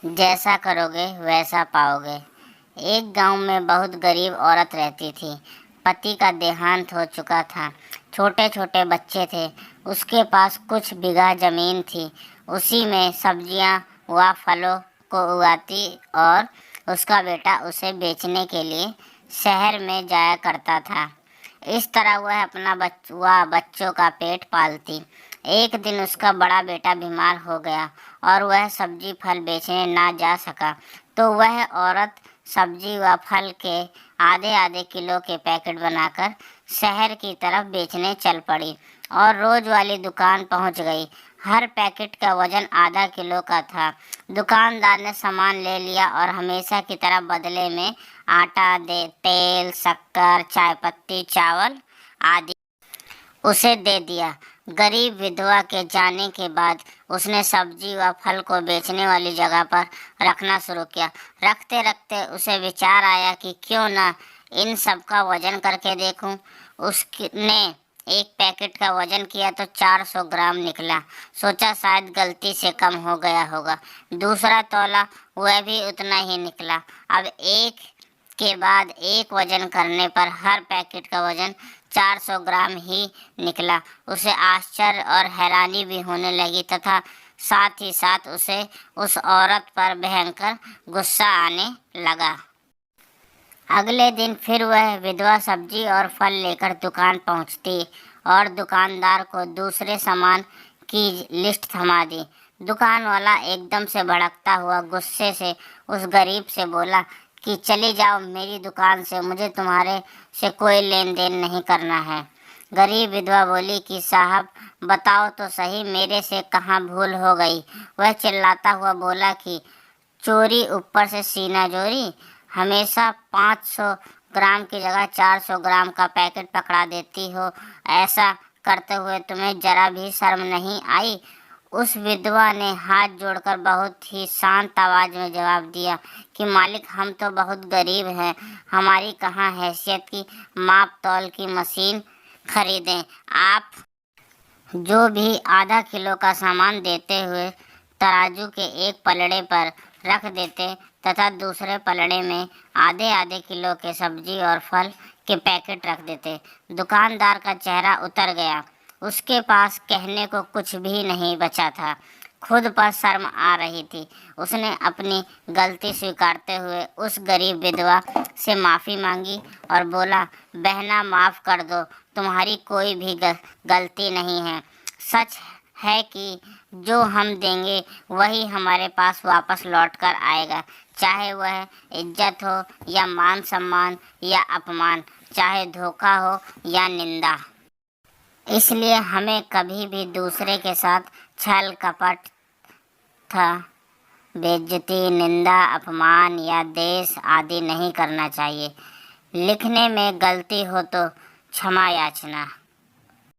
जैसा करोगे वैसा पाओगे। एक गांव में बहुत गरीब औरत रहती थी। पति का देहांत हो चुका था। छोटे छोटे बच्चे थे। उसके पास कुछ बीघा जमीन थी। उसी में सब्जियां व फलों को उगाती और उसका बेटा उसे बेचने के लिए शहर में जाया करता था। इस तरह वह अपना बच्चों का पेट पालती। एक दिन उसका बड़ा बेटा बीमार हो गया और वह सब्जी फल बेचने ना जा सका। तो वह औरत सब्जी व फल के आधे आधे किलो के पैकेट बनाकर शहर की तरफ बेचने चल पड़ी और रोज वाली दुकान पहुंच गई। हर पैकेट का वजन आधा किलो का था। दुकानदार ने सामान ले लिया और हमेशा की तरह बदले में आटा, तेल, शक्कर, चाय पत्ती, चावल आदि उसे दे दिया। गरीब विधवा के जाने के बाद उसने सब्जी व फल को बेचने वाली जगह पर रखना शुरू किया। रखते रखते उसे विचार आया कि क्यों न इन सब का वजन करके देखूं। उसने एक पैकेट का वजन किया तो 400 ग्राम निकला। सोचा शायद गलती से कम हो गया होगा। दूसरा तौला, वह भी उतना ही निकला। अब एक के बाद एक वजन करने पर हर पैकेट का वजन 400 ग्राम ही निकला। उसे आश्चर्य और हैरानी भी होने लगी तथा साथ ही साथ उसे उस औरत पर भयंकर गुस्सा आने लगा। अगले दिन फिर वह विधवा सब्जी और फल लेकर दुकान पहुंचती और दुकानदार को दूसरे सामान की लिस्ट थमा दी। दुकान वाला एकदम से भड़कता हुआ गुस्से से उस गरीब से बोला कि चली जाओ मेरी दुकान से, मुझे तुम्हारे से कोई लेन देन नहीं करना है। गरीब विधवा बोली कि साहब बताओ तो सही, मेरे से कहाँ भूल हो गई। वह चिल्लाता हुआ बोला कि चोरी ऊपर से सीना जोरी, हमेशा 500 ग्राम की जगह 400 ग्राम का पैकेट पकड़ा देती हो। ऐसा करते हुए तुम्हें जरा भी शर्म नहीं आई। उस विधवा ने हाथ जोड़कर बहुत ही शांत आवाज में जवाब दिया कि मालिक, हम तो बहुत गरीब हैं, हमारी कहाँ हैसियत की माप तौल की मशीन खरीदें। आप जो भी आधा किलो का सामान देते हुए तराजू के एक पलड़े पर रख देते तथा दूसरे पलड़े में आधे आधे किलो के सब्जी और फल के पैकेट रख देते। दुकानदार का चेहरा उतर गया। उसके पास कहने को कुछ भी नहीं बचा था। खुद पर शर्म आ रही थी। उसने अपनी गलती स्वीकारते हुए उस गरीब विधवा से माफ़ी मांगी और बोला, बहना माफ़ कर दो, तुम्हारी कोई भी गलती नहीं है। सच है कि जो हम देंगे वही हमारे पास वापस लौट कर आएगा, चाहे वह इज्जत हो या मान सम्मान या अपमान, चाहे धोखा हो या निंदा। इसलिए हमें कभी भी दूसरे के साथ छल कपट था बेइज्जती, निंदा, अपमान या देश आदि नहीं करना चाहिए। लिखने में गलती हो तो क्षमा याचना।